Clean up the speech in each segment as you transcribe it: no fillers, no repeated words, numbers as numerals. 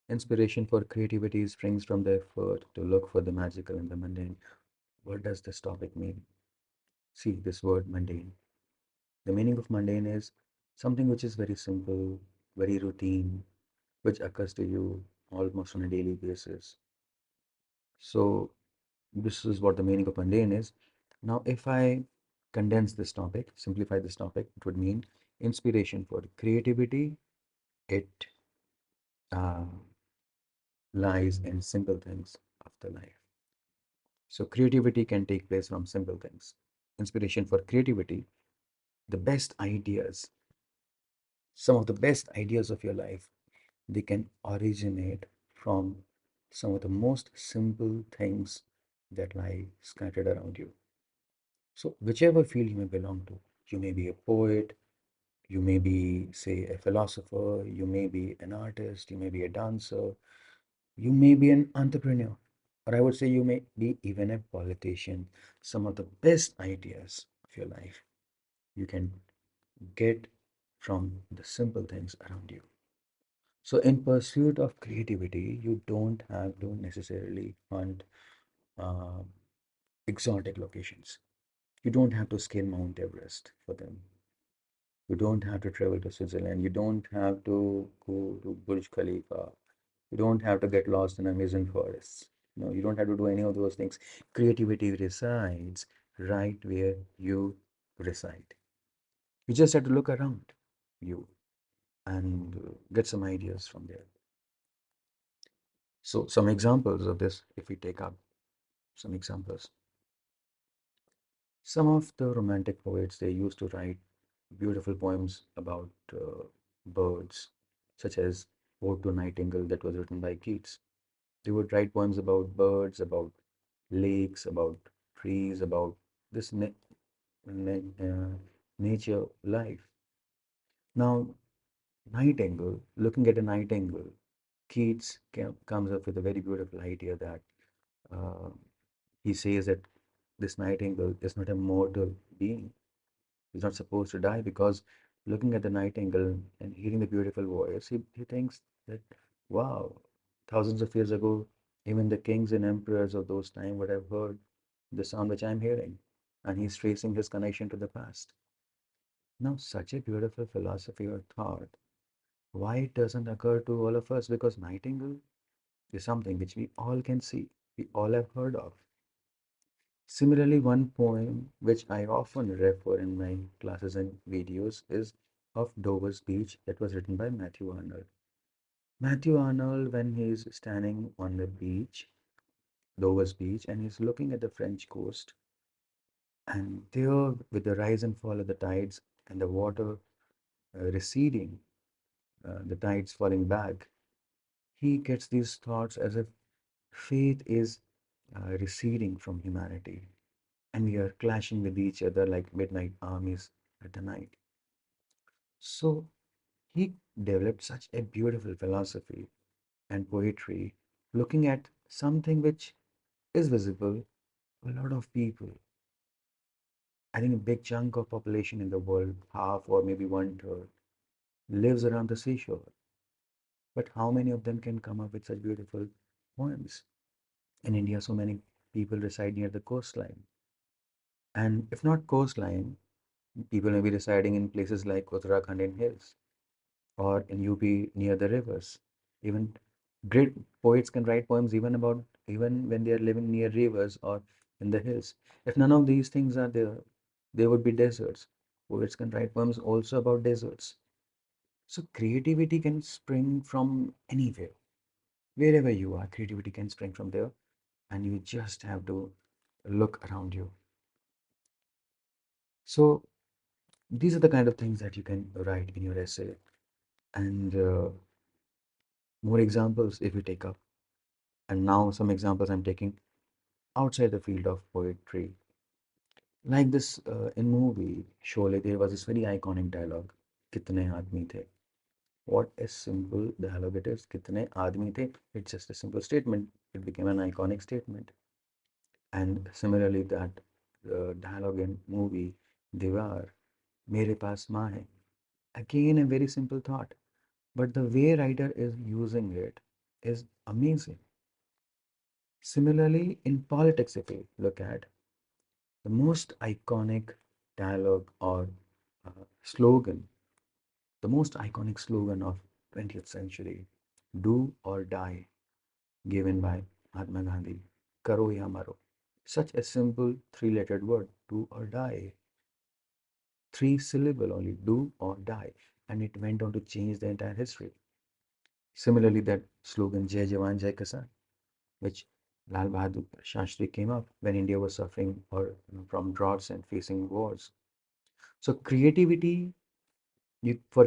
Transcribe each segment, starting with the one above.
Inspiration for creativity springs from the effort to look for the magical in the mundane. What does this topic mean? See, this word mundane. The meaning of mundane is something which is very simple, very routine, which occurs to you almost on a daily basis. So, this is what the meaning of mundane is. Now, if I condense this topic, simplify this topic, it would mean inspiration for creativity. It uh, lies in simple things of the life. So, creativity can take place from simple things. Inspiration for creativity, the best ideas, some of the best ideas of your life, they can originate from some of the most simple things that lie scattered around you. So, whichever field you may belong to, you may be a poet, you may be, say, a philosopher, you may be an artist, you may be a dancer, you may be an entrepreneur, or I would say you may be even a politician. Some of the best ideas of your life you can get from the simple things around you. So, in pursuit of creativity, you don't have to necessarily hunt uh, exotic locations. You don't have to scale Mount Everest for them. You don't have to travel to Switzerland. You don't have to go to Burj Khalifa. You don't have to get lost in Amazon forests. No, you don't have to do any of those things. Creativity resides right where you reside. You just have to look around you and get some ideas from there. So, some examples of this, if we take up some examples. Some of the romantic poets, they used to write beautiful poems about birds, such as Ode to Nightingale that was written by Keats. They would write poems about birds, about lakes, about trees, about this na nature life. Now, Nightingale, looking at a nightingale, Keats comes up with a very beautiful idea that uh, he says that this nightingale is not a mortal being. He's not supposed to die because looking at the nightingale and hearing the beautiful voice, he thinks that, wow, thousands of years ago, even the kings and emperors of those time would have heard the sound which I'm hearing. And he's tracing his connection to the past. Now, such a beautiful philosophy or thought, why it doesn't occur to all of us? Because nightingale is something which we all can see, we all have heard of. Similarly, one poem which I often refer in my classes and videos is of Dover's Beach that was written by Matthew Arnold. Matthew Arnold, when he's standing on the beach, Dover's Beach, and he's looking at the French coast, and there, with the rise and fall of the tides and the water receding, the tides falling back, he gets these thoughts as if faith is receding from humanity and we are clashing with each other like midnight armies at the night. So he developed such a beautiful philosophy and poetry, looking at something which is visible to a lot of people. I think a big chunk of population in the world, half or maybe one third, lives around the seashore. But how many of them can come up with such beautiful poems? In India, so many people reside near the coastline. And if not coastline, people may be residing in places like Uttarakhand in hills or in UP near the rivers. Even great poets can write poems even when they are living near rivers or in the hills. If none of these things are there, there would be deserts. Poets can write poems also about deserts. So creativity can spring from anywhere. Wherever you are, creativity can spring from there, and you just have to look around you. So these are the kind of things that you can write in your essay. And more examples if we take up. And now some examples I'm taking outside the field of poetry. Like this in movie Sholay, there was this very iconic dialogue, "Kitne aadmi the?" What a simple dialogue it is. "Kitne aadmi the?" It's just a simple statement. It became an iconic statement. And similarly, that dialogue in movie Diwar, "Mere paas maa hai." Again, a very simple thought. But the way writer is using it is amazing. Similarly, in politics, if you look at the most iconic dialogue or slogan, the most iconic slogan of 20th century, do or die, given by Mahatma Gandhi, karo ya maro. Such a simple three-lettered word, do or die, three syllable only, do or die, and it went on to change the entire history. Similarly, that slogan, Jai Jawan, Jai Kisan, which Lal Bahadur Shastri came up when India was suffering from droughts and facing wars. So for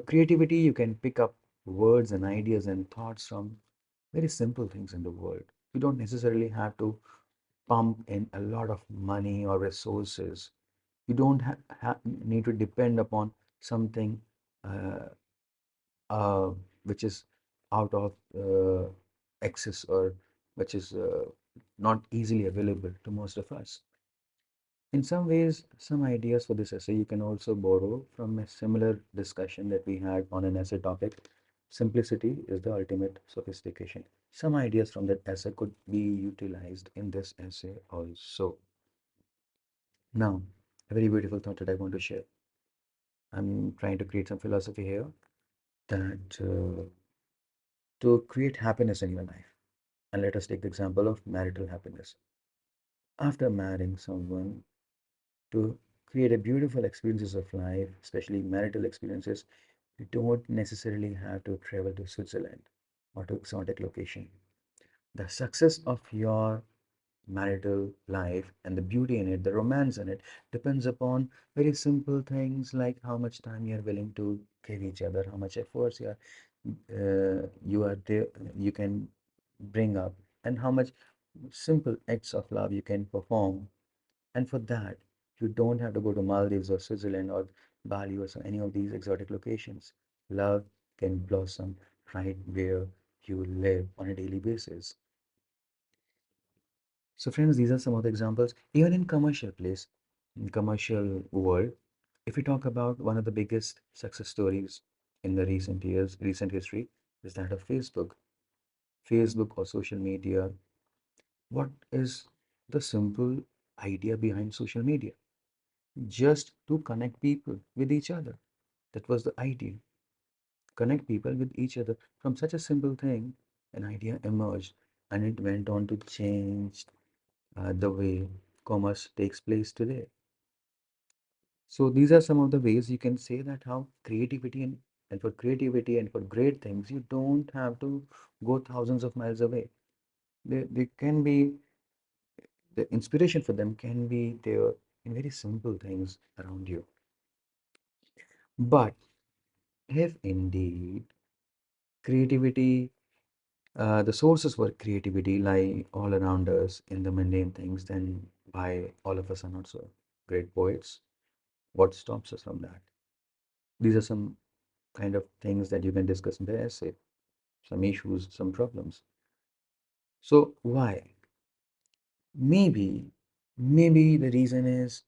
creativity, you can pick up words and ideas and thoughts from very simple things in the world. You don't necessarily have to pump in a lot of money or resources. You don't need to depend upon something uh, uh, which is out of access or which is not easily available to most of us. In some ways, some ideas for this essay you can also borrow from a similar discussion that we had on an essay topic. Simplicity is the ultimate sophistication. Some ideas from that essay could be utilized in this essay also. Now, a very beautiful thought that I want to share. I'm trying to create some philosophy here that to create happiness in your life. And let us take the example of marital happiness. After marrying someone, to create a beautiful experiences of life, especially marital experiences, you don't necessarily have to travel to Switzerland or to exotic location. The success of your marital life and the beauty in it, the romance in it, depends upon very simple things like how much time you are willing to give each other, how much efforts you are there, you can bring up, and how much simple acts of love you can perform. And for that, you don't have to go to Maldives or Switzerland or Bali or any of these exotic locations. Love can blossom right where you live on a daily basis. So friends, these are some of the examples. Even in commercial place, in commercial world, if we talk about one of the biggest success stories in the recent years, recent history, is that of Facebook. Facebook or social media. What is the simple idea behind social media? Just to connect people with each other. That was the idea. Connect people with each other. From such a simple thing, an idea emerged and it went on to change the way commerce takes place today. So these are some of the ways you can say that how creativity and for creativity and for great things, you don't have to go thousands of miles away. They can be, the inspiration for them can be there in very simple things around you. But if indeed creativity, the sources for creativity lie all around us in the mundane things, then why all of us are not so great poets? What stops us from that? These are some kind of things that you can discuss in the essay, some issues, some problems. So why? Maybe, maybe the reason is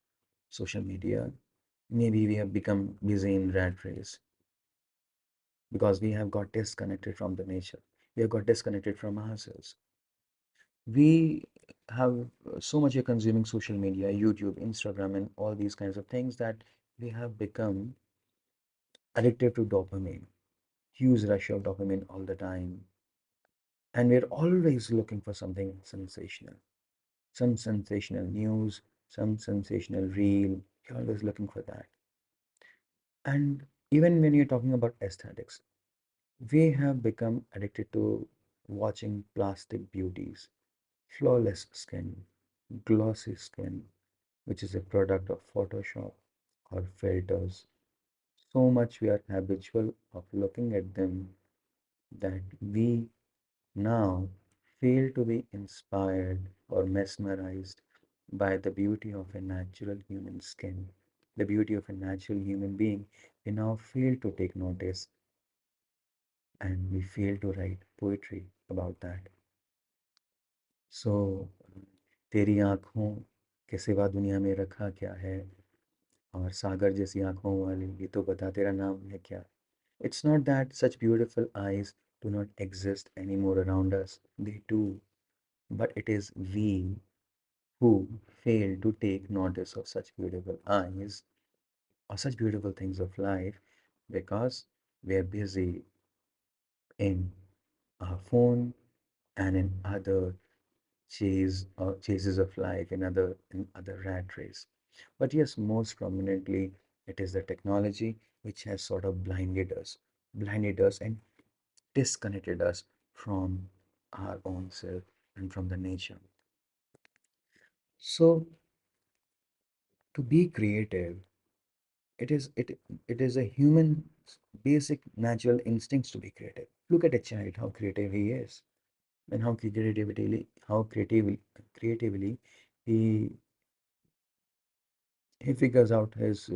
social media. Maybe we have become busy in rat race because we have got disconnected from the nature. We have got disconnected from ourselves. We have so much you're consuming social media, YouTube, Instagram, and all these kinds of things that we have become addicted to dopamine, huge rush of dopamine all the time. And we're always looking for something sensational, some sensational news, some sensational reel. You're always looking for that. And even when you're talking about aesthetics, we have become addicted to watching plastic beauties, flawless skin, glossy skin, which is a product of Photoshop or filters. So much we are habitual of looking at them that we now fail to be inspired or mesmerized by the beauty of a natural human skin, the beauty of a natural human being. We now fail to take notice and we fail to write poetry about that. So, तेरी आँखों के सिवा दुनिया में रखा क्या है और सागर जैसी आँखों वाली ये तो बता तेरा नाम है क्या. It's not that such beautiful eyes do not exist anymore around us. They do. But it is we who fail to take notice of such beautiful eyes or such beautiful things of life because we're busy in our phone and in other chases of life in other rat race. But yes, most prominently, it is the technology which has sort of blinded us and disconnected us from our own self and from the nature. So to be creative, it is a human basic natural instincts to be creative. Look at a child, how creative he is, and how creatively he he figures out his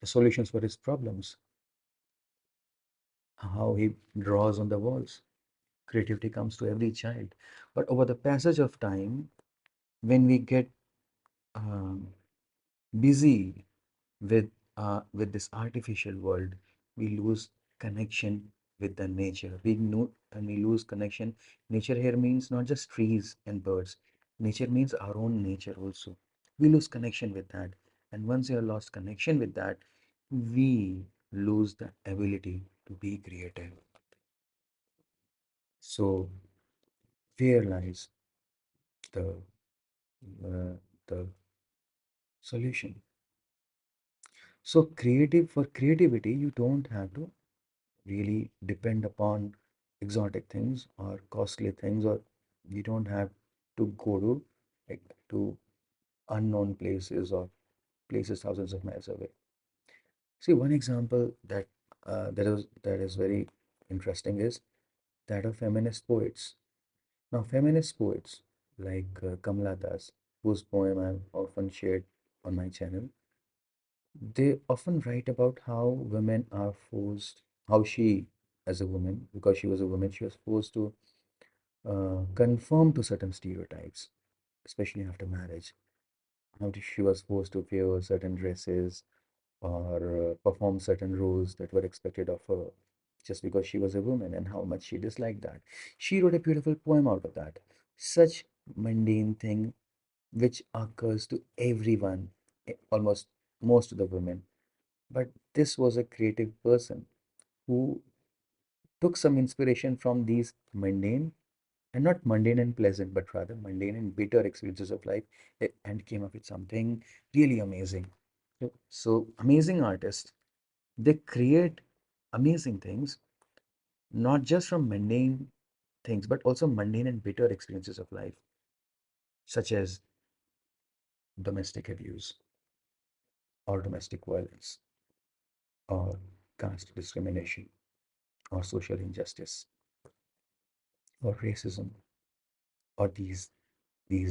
solutions for his problems, how he draws on the walls. Creativity comes to every child. But over the passage of time, when we get um, busy with this artificial world, we lose connection with the nature. We know and we lose connection. Nature here means not just trees and birds. Nature means our own nature also. We lose connection with that. And once you have lost connection with that, we lose the ability to be creative. So where lies the the solution? So for creativity, you don't have to really depend upon exotic things or costly things, or you don't have to go to like to unknown places or places thousands of miles away. See, one example that is very interesting is that of feminist poets. Now, feminist poets like Kamala Das, whose poem I've often shared on my channel, they often write about how women are forced, how she, as a woman, because she was a woman, she was forced to conform to certain stereotypes, especially after marriage. She was forced to wear certain dresses or perform certain roles that were expected of her just because she was a woman, and how much she disliked that. She wrote a beautiful poem out of that. Such mundane thing which occurs to everyone, almost most of the women. But this was a creative person who took some inspiration from these mundane, and not mundane and pleasant, but rather mundane and bitter experiences of life, and came up with something really amazing. So amazing artists, they create amazing things, not just from mundane things, but also mundane and bitter experiences of life, such as domestic abuse or domestic violence or caste discrimination or social injustice or racism or these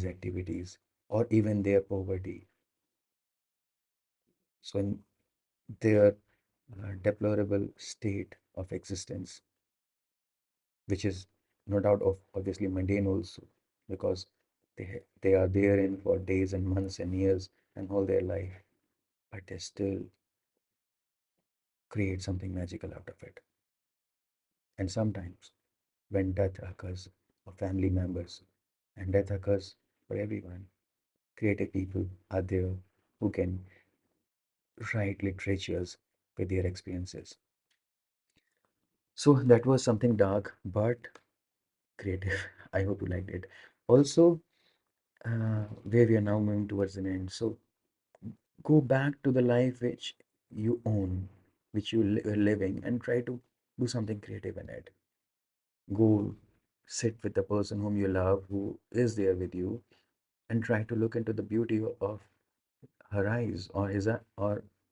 activities or even their poverty. So in their deplorable state of existence, which is no doubt of obviously mundane also, because they are therein for days and months and years and all their life, but they still create something magical out of it. And sometimes when death occurs of family members, and death occurs for everyone, creative people are there who can write literatures with their experiences. So that was something dark but creative. I hope you liked it. Also, where we are now moving towards an end. So go back to the life which you own, which you are living, and try to do something creative in it. Go sit with the person whom you love, who is there with you, and try to look into the beauty of her eyes or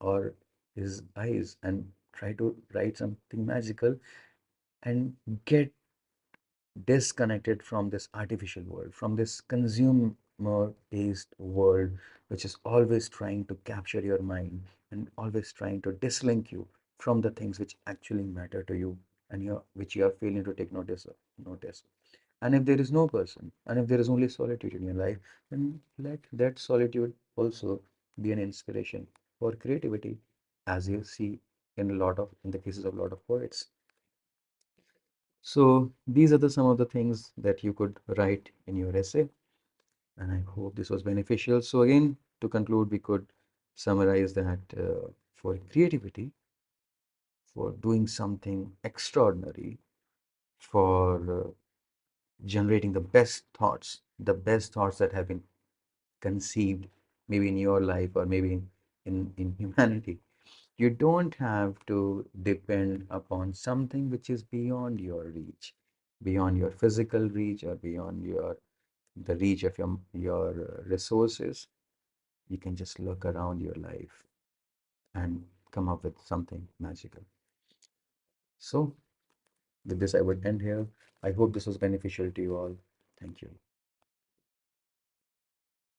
or his eyes, and try to write something magical and get disconnected from this artificial world, from this consumer-based world, which is always trying to capture your mind and always trying to dislink you from the things which actually matter to you and which you are failing to take notice. And if there is no person, and if there is only solitude in your life, then let that solitude also be an inspiration for creativity, as you see in the cases of a lot of poets. So these are some of the things that you could write in your essay, and I hope this was beneficial. So again, to conclude, we could summarize that for creativity, for doing something extraordinary, for generating the best thoughts that have been conceived, maybe in your life or maybe in humanity. You don't have to depend upon something which is beyond your reach, beyond your physical reach or beyond the reach of your resources. You can just look around your life and come up with something magical. So with this, I would end here. I hope this was beneficial to you all. Thank you.